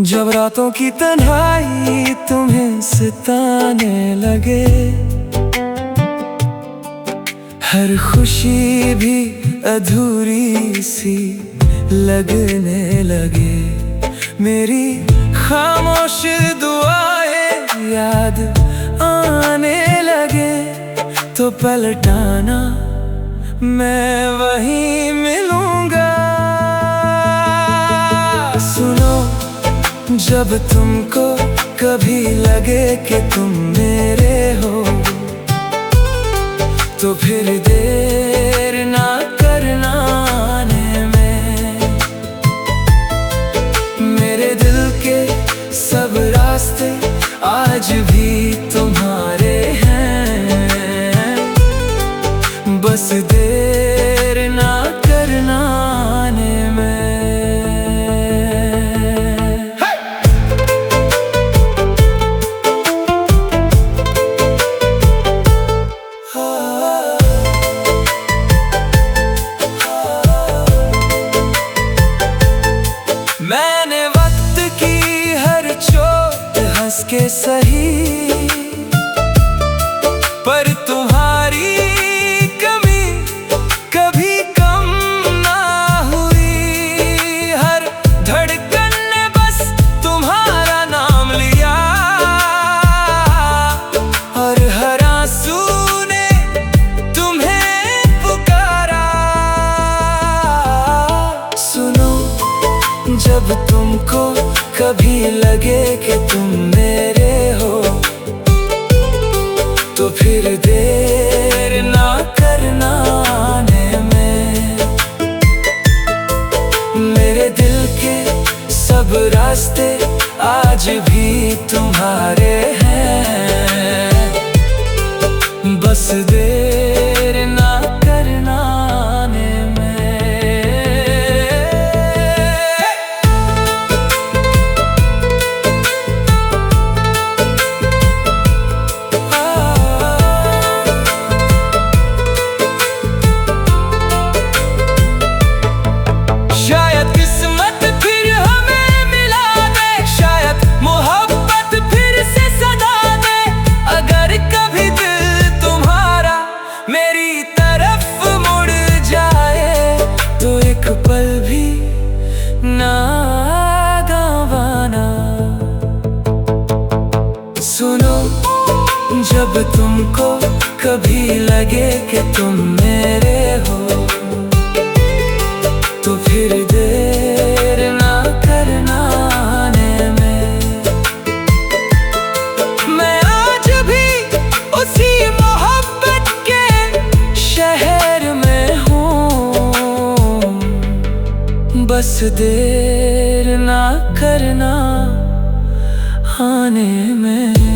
जब रातों की तन्हाई तुम्हें सताने लगे, हर खुशी भी अधूरी सी लगने लगे। मेरी खामोश दुआएं याद आने लगे, तो पलटाना मैं वहीं मिलूंगा। सुनो, जब तुमको कभी लगे कि तुम मेरे हो, तो फिर देर ना करना आने में। मेरे दिल के सब रास्ते आज भी तुम्हारे हैं, बस देर ना करना आने में। मैंने वक्त की हर चोट हंस के सही, पर तुम्हारी कमी कभी कम ना हुई। हर धड़कन ने बस तुम्हारा नाम लिया, और हर आंसू ने तुम्हें पुकारा। सुनो, जब तुमको कभी लगे कि तुम मेरे हो, तो फिर देर ना करना आने में। मेरे दिल के सब रास्ते आज भी तुम्हारे हैं, बस देर ना करना आने में। शायद किस्मत फिर हमें मिला दे, शायद मोहब्बत फिर से सदा दे। अगर कभी दिल तुम्हारा मेरी तरफ मुड़ जाए, तो एक पल भी ना गंवाना। सुनो, जब तुमको कभी लगे कि तुम मेरे हो, तो फिर देर ना करना आने में। मैं आज भी उसी मोहब्बत के शहर में हूँ, बस देर ना करना आने में।